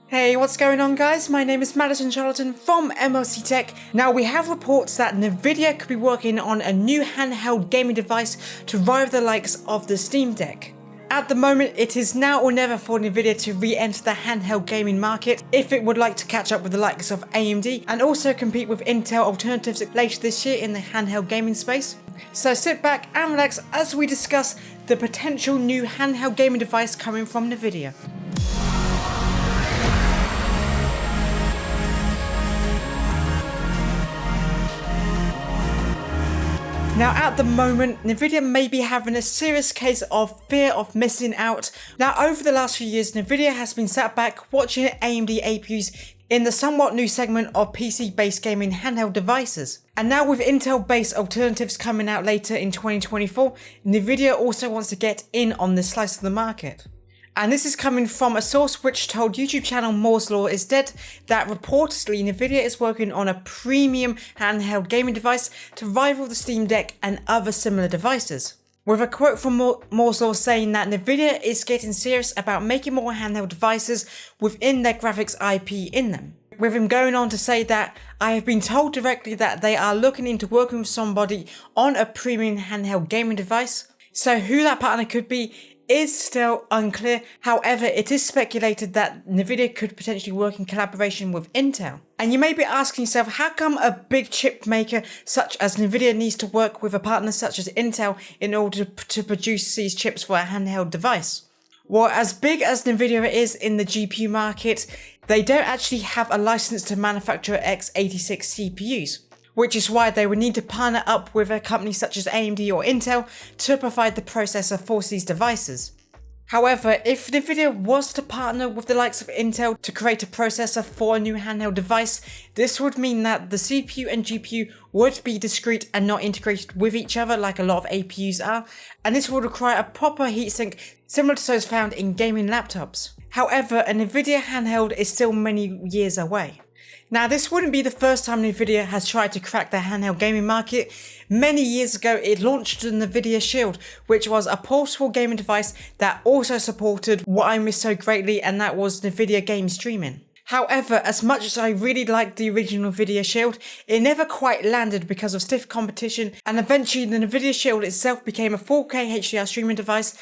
Hey, what's going on guys? My name is Madison Charlton from MLC Tech. Now we have reports that Nvidia could be working on a new handheld gaming device to rival the likes of the Steam Deck. At the moment, it is now or never for Nvidia to re-enter the handheld gaming market if it would like to catch up with the likes of AMD and also compete with Intel alternatives later this year in the handheld gaming space. So sit back and relax as we discuss the potential new handheld gaming device coming from Nvidia. Now at the moment, Nvidia may be having a serious case of fear of missing out. Now over the last few years, Nvidia has been sat back watching AMD APUs in the somewhat new segment of PC-based gaming handheld devices. And now with Intel-based alternatives coming out later in 2024, Nvidia also wants to get in on this slice of the market. And this is coming from a source which told YouTube channel Moore's Law is Dead that reportedly Nvidia is working on a premium handheld gaming device to rival the Steam Deck and other similar devices. With a quote from Moore's Law saying that Nvidia is getting serious about making more handheld devices within their graphics IP in them. With him going on to say that I have been told directly that they are looking into working with somebody on a premium handheld gaming device. So who that partner could be is still unclear. However, it is speculated that Nvidia could potentially work in collaboration with Intel. And you may be asking yourself, how come a big chip maker such as Nvidia needs to work with a partner such as Intel in order to produce these chips for a handheld device? Well, as big as Nvidia is in the GPU market, they don't actually have a license to manufacture x86 CPUs. Which is why they would need to partner up with a company such as AMD or Intel to provide the processor for these devices. However, if Nvidia was to partner with the likes of Intel to create a processor for a new handheld device, this would mean that the CPU and GPU would be discrete and not integrated with each other like a lot of APUs are, and this would require a proper heatsink similar to those found in gaming laptops. However, a Nvidia handheld is still many years away. Now, this wouldn't be the first time Nvidia has tried to crack the handheld gaming market. Many years ago, it launched the Nvidia Shield, which was a portable gaming device that also supported what I miss so greatly, and that was Nvidia game streaming. However, as much as I really liked the original Nvidia Shield, it never quite landed because of stiff competition, and eventually the Nvidia Shield itself became a 4K HDR streaming device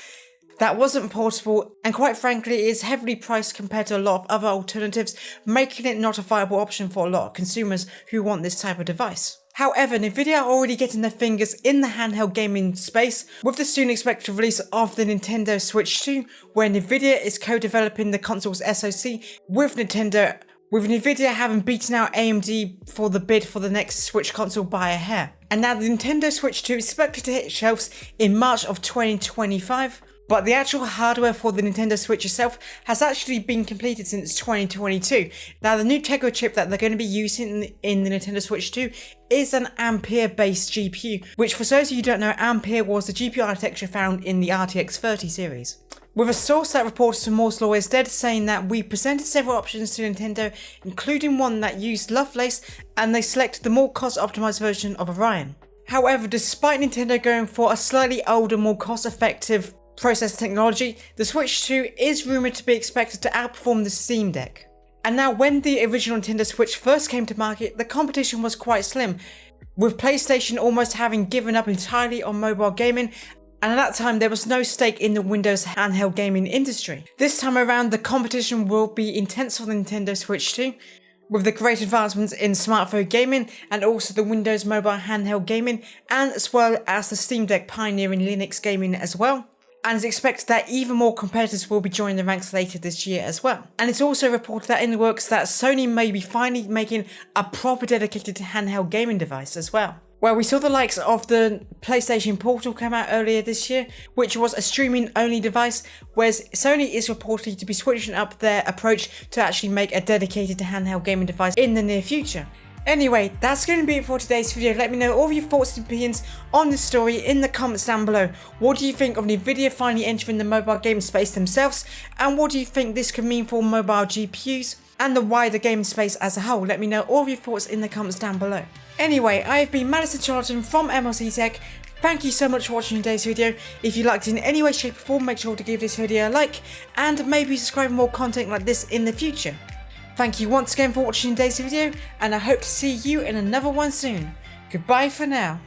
that wasn't portable, and quite frankly is heavily priced compared to a lot of other alternatives, making it not a viable option for a lot of consumers who want this type of device. However, Nvidia are already getting their fingers in the handheld gaming space with the soon expected release of the Nintendo Switch 2, where Nvidia is co-developing the console's SoC with Nintendo, with Nvidia having beaten out AMD for the bid for the next Switch console by a hair. And now the Nintendo Switch 2 is expected to hit shelves in March of 2025. But the actual hardware for the Nintendo Switch itself has actually been completed since 2022. Now the new Tegra chip that they're going to be using in the Nintendo Switch 2 is an Ampere based GPU, which for those of you who don't know, Ampere was the GPU architecture found in the RTX 30 series. With a source that reported to Moore's Law is Dead saying that we presented several options to Nintendo, including one that used Lovelace, and they selected the more cost optimized version of Orion. However, despite Nintendo going for a slightly older, more cost effective processor technology, the Switch 2 is rumoured to be expected to outperform the Steam Deck. And now when the original Nintendo Switch first came to market, the competition was quite slim, with PlayStation almost having given up entirely on mobile gaming, and at that time there was no stake in the Windows handheld gaming industry. This time around the competition will be intense for the Nintendo Switch 2, with the great advancements in smartphone gaming and also the Windows mobile handheld gaming, and as well as the Steam Deck pioneering Linux gaming as well. And it's expected that even more competitors will be joining the ranks later this year as well. And it's also reported that in the works that Sony may be finally making a proper dedicated handheld gaming device as well. Where we saw the likes of the PlayStation Portal come out earlier this year, which was a streaming only device, whereas Sony is reported to be switching up their approach to actually make a dedicated handheld gaming device in the near future. Anyway, that's going to be it for today's video. Let me know all of your thoughts and opinions on this story in the comments down below. What do you think of Nvidia finally entering the mobile game space themselves? And what do you think this could mean for mobile GPUs and the wider game space as a whole? Let me know all of your thoughts in the comments down below. Anyway, I have been Madison Charlton from MLC Tech. Thank you so much for watching today's video. If you liked it in any way, shape or form, make sure to give this video a like and maybe subscribe for more content like this in the future. Thank you once again for watching today's video, and I hope to see you in another one soon. Goodbye for now.